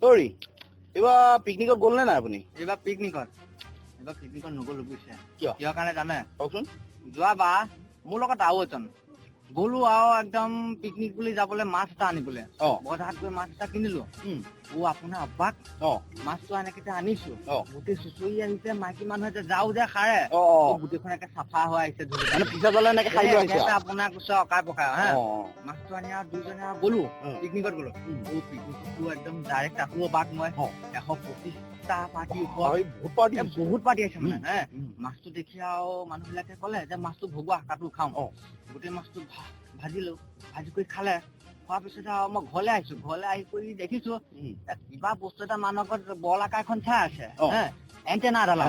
সৰি এইবাৰ পিকনিকত গ'ল নে নাই আপুনি? এইবাৰ পিকনিকত নগ'লো বুজিছে কিয়? কিহৰ কাৰণে জানে? কওকচোন। যোৱাবাৰ মোৰ লগত আৰু এজন গ'লো আৰু একদম পিকনিক বুলি যাবলৈ মাছ এটা আনিবলৈ বজাৰত গৈ মাছ এটা কিনিলো। আপোনাৰ আব্বাক মাছটো এনেকে আনিছো গোটেই চুচৰি আহিছে, মাইকী মানুহে যে যাও যে খাৰে গোটেইখন একে চাফা হৈ আহিছে মানে পিছা জ্বলে এনেকে খাই লৈ আহিছে আপোনাৰ কৈছে অকাই পকাই হা মাছটো আনি আৰু দুইজনে আৰু গ'লো পিকনিকত গ'লো। পিকনিকটো একদম ডাইৰেক্ট তাতো বাক মই 125টা পাৰ্টি বহুত পাৰ্টি আছে মানে হে মাছটো দেখি আৰু মানুহ বিলাকে ক'লে যে মাছটো ভগোৱা কাটো খাওঁ। গোটেই মাছটো ভাজি কৰি খালে। খোৱাৰ পিছত আৰু মই ঘৰলৈ আহিছো, ঘৰলৈ আহি কৰি দেখিছো কিবা বস্তু এটা মানুহৰ ঘৰত বল আকাৰ এখন ঠাই আছে এণ্টেনা এডাল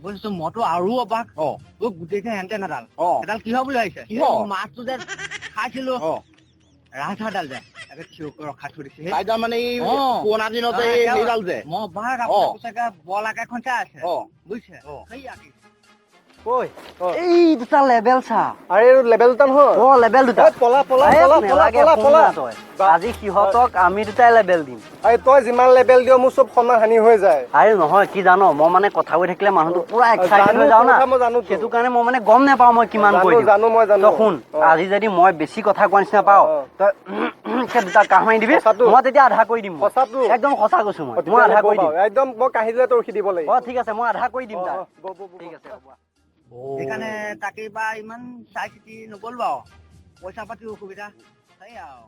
বুজিছো। মইতো আৰু অবাক গোটেইখন এণ্টেনাডাল এডাল কিহৰ বুলি ভাবিছে? মাছটো যে খাইছিলো ৰাজহাঁহডাল যে ৰখাই থৈ দিছে মানে পুৰণা দিনতে মই বাঘ আপোনাৰ বল আকাৰখন ঠাই আছে বুজিছে। ঐ এই দুটা লেবেল চা। আরে লেভেল দুটা নহয় লেবেল দুটা পলা তই আজি সিহঁতক আমি দুটাই লেবেল দিম। আরে তই যিমান লেভেল দিও মোৰ সব সন্মান হানি হৈ যায়। আৰে নহয় কি জানো মই মানে কথা কৈ থাকিলে মানুহটো পুৰা এক্সাইটেড হৈ যাও না, সেইটো কাৰণে মই মানে গম নাপাওঁ মই কিমান কৈ দিম। তই শুন, আজি যদি মই বেছি কথা কোৱা নিচিনা পাওঁ তই দুটা কাহ মাৰি দিবি, মই তেতিয়া আধা কৰি দিম। একদম সঁচা কৈছো মই আধা কৰি দিম। একদম মই কাহিলে তোৰ ৰখি দিব লাগিব। ঠিক আছে মই আধা কৰি দিম। ঠিক আছে হ'ব। সেইকাৰণে তাকে বা ইমান চাই চিতি নগ'ল বাৰু, পইচা পাতি অসুবিধা সেই আৰু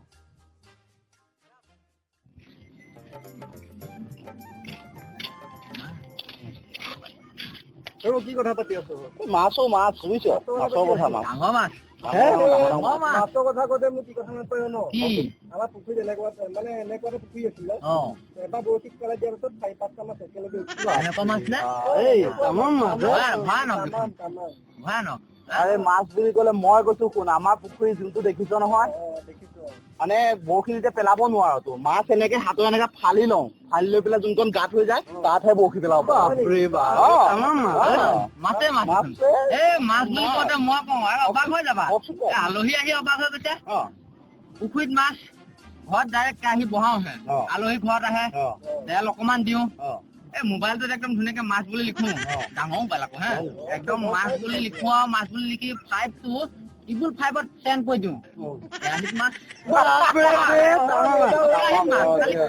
কি কথা পাতি আছো? মাছ বুজিছ, মাছৰ কথা ডাঙৰ মাছ মাছৰ কথা কওঁতে মোক কি কথা নাপায় ন? আমাৰ পুখুৰীত এনেকুৱা মানে এনেকুৱা এটা পুখুৰী আছিলে এবাৰ বৰশীত পেলাই দিয়াৰ পিছত 4-5টা মাছ একেলগে এনেকুৱা মাছ নে? ভয়ানক। আৰে মাছ বুলি ক'লে মই কৈছো শুন, আমাৰ পুখুৰী যোনটো দেখিছ নহয় মানে বৰশী যেতিয়া পেলাব নোৱাৰো তো মাছ এনেকে হাতৰ এনেকে ফালি লওঁ, ফালি লৈ পেলাই যোনখন গাঁত হৈ যায় তাতহে বৰশী পেলাব মাছ বুলি কওঁতে মই কওঁ আৰু অবাক হৈ যাবা, আলহী আহি অবাক হৈ গৈছে। পুখুৰীত মাছ ঘৰত ডাইৰেক্ট আহি বহাওহে, আলহী ঘৰত আহে তেল অকমান দিওঁ, এই মোবাইলটোত একদম ধুনীয়াকে মাছ বুলি লিখো, ডাঙৰ মোবাইল আকৌ হা, একদম মাছ বুলি লিখো আৰু মাছ বুলি লিখি 5টো ইবুল 5ত চেণ্ড কৰি দিওঁ। কেৰাহীত মাছ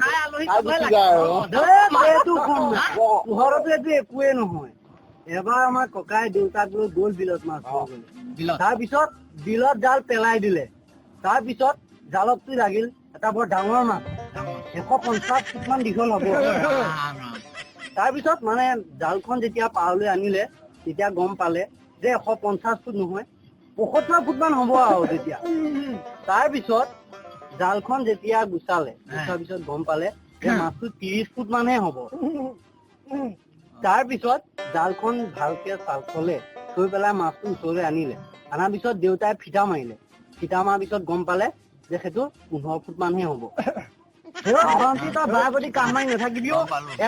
খাই আলহী পোহৰতো এইটো একোৱে নহয়। এবাৰ আমাৰ ককাই দেউতাক লৈ গ'ল বিলত মাছ ধৰিবলৈ। তাৰপিছত বিলত জাল পেলাই দিলে, তাৰপিছত জালতটো লাগিল এটা বৰ ডাঙৰ মাছ, 150 ফুট মান দীঘল হ'ব। তাৰপিছত মানে জালখন যেতিয়া পাৰলৈ আনিলে তেতিয়া গম পালে যে 150 ফুট নহয় 75 ফুট মান হ'ব আৰু তেতিয়া। তাৰপিছত জালখন যেতিয়া গুচালে, গুচাৰ পিছত গম পালে যে মাছটো 30 ফুট মানহে হ'ব। তাৰপিছত জালখন ভালকে থলে, থৈ পেলাই মাছটো ওচৰলৈ আনিলে, আনাৰ পিছত দেউতাই ফিটা মাৰিলে, ফিটা মাৰাৰ পিছত গম পালে যে সেইটো 15 ফুট মানহে হ'ব। তই বাৰ প্ৰতি কাম মাৰি নাথাকিবিও,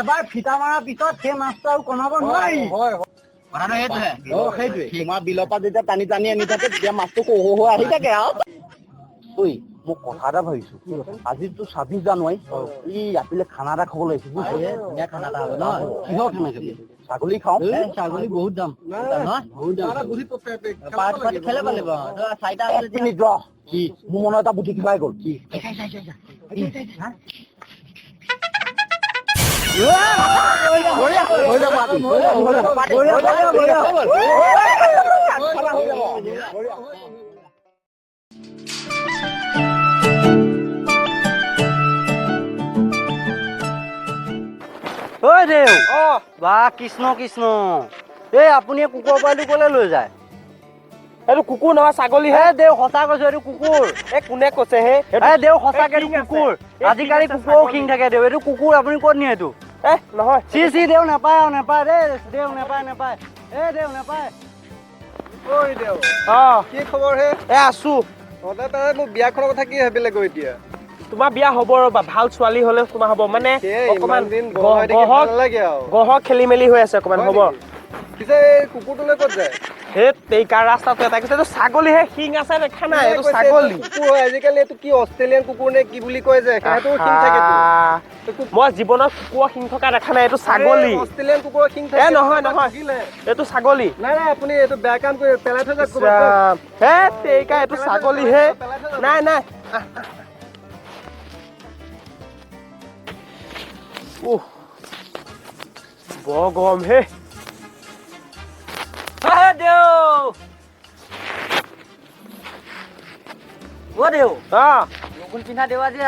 এবাৰ ফিটা মৰাৰ পিছত সেই মাছটো আৰু কমাব নোৱাৰি। সেইটোৱে তোমাৰ বিলৰ পৰা যেতিয়া টানি টানি আনি থাকে তেতিয়া মাছটো সৰু হৈ আহি থাকে আৰু। ঐ মই কথা এটা ভাবিছো, আজিতো 26 জানুৱাৰী, ৰাতিলে খানা এটা খাব লাগিছিল বুজিছ। খানা এটা হবে ন? কিহৰ খানা খাবি? ছাগলী খাওঁ। ছাগলী বহুত দাম, বহুত দাম। পাৰ্টি খেলে পাৰিব 4টা কি মোৰ মনত এটা বুদ্ধি কিবাই গ'ল। কি ঐ দেউ, বা কৃষ্ণ কৃষ্ণ, এই আপুনি কুকুৰ পোৱালিটো ক'লে লৈ যায়? এইটো কুকুৰ নহয় ছাগলী হে। দেউ সঁচা কৈছো এইটো কুকুৰ। এই কোনে কৈছে হে? দেউ সঁচাকে এইটো কুকুৰ। আজিকালি কুকুৰো খিং থাকে দেউ, এইটো কুকুৰ। আপুনি ক'ত নিয়ে এইটো? নহয় চি দেউ নাপায় আৰু নাপায় দেই, দেউ নাপায় দেউ নাপায়। ঐ দেউ কি খবৰ হে? আছো। তই মোৰ বিয়াখনৰ কথা কি ভাবিলে গৈ এতিয়া? তোমাৰ বিয়া হ'ব ৰ'বা, ভাল ছোৱালী হ'লে তোমাৰ হ'ব, মানে অকমান গহৰ খেলি মেলি হৈ আছে অকমান হ'ব। পিছে কুকুৰটোলৈ ক'ত যায়? হে তেইকা ৰাস্তাটো এটা কৈছে এইটো ছাগলীহে শিং আছে দেখা নাই এইটো ছাগলী কুকুৰ হয় আজিকালি এইটো কি অষ্ট্ৰেলিয়ান কুকুৰ নে কি বুলি কয় যে সেইটো শিং থাকেতো মই জীৱনত কুকুৰৰ শিং থকা দেখা নাই এইটো ছাগলী অষ্ট্ৰেলিয়ান কুকুৰৰ শিং থাকে নহয় এইটো ছাগলী নাই আপুনি এইটো বেয়া কাম কৰি পেলাই থৈ যাওক হে তেইকা এইটো ছাগলীহে নাই নাই বৰ গৰম হে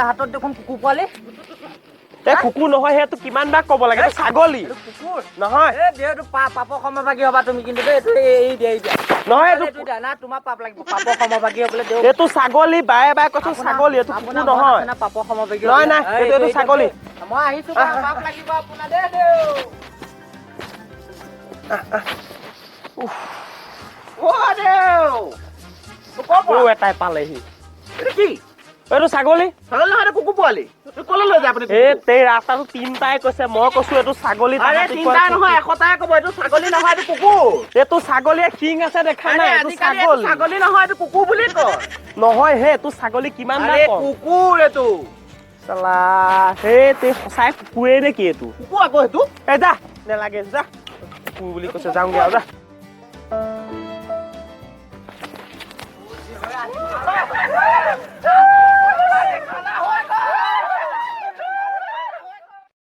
হাতত দেখোন কুকুৰ পোৱালি এই কুকুৰ নহয় সেইটো কিমান বাৰ ক'ব লাগে এইটো ছাগলী কুকুৰ নহয় দেহটো পাপৰ সমভাগী হবা তুমি কিন্তু এইটো এই দিয়া নহয় এইটো না তোমাৰ পাপ লাগিব পাপৰ সমভাগী হ'বলৈ দেউ এইটো ছাগলী বাৰে বাৰে কৈছো ছাগলী এইটো কুকুৰ নহয় পাপৰ সমভাগী নহয় নাই এইটো ছাগলী মই আহিছো পাপ লাগিব আপোনাৰ দেউ এটাই পালেহি কি এইটো ছাগলী ছাগলী নহয় কুকুৰ পোৱালি কলৈ লৈ যায় আপুনি এই ৰাস্তাটো তিনটাই কৈছে মই কৈছো এইটো ছাগলী তিনটাই নহয় এশটাই ক'ব এইটো ছাগলী নহয় এইটো কুকুৰ এইটো ছাগলীয়ে শিং আছে দেখা নাই এইটো ছাগলী ছাগলী নহয় এইটো কুকুৰ বুলি কয় নহয় হে এইটো ছাগলী কিমান বাৰ কওঁ কুকুৰ এইটো চালা সেই তে সঁচাই কুকুৰে নেকি এইটো কুকুৰ আকৌ সেইটো এই যা নেলাগে যা কুকুৰ বুলি কৈছে যাওঁগে আৰু যা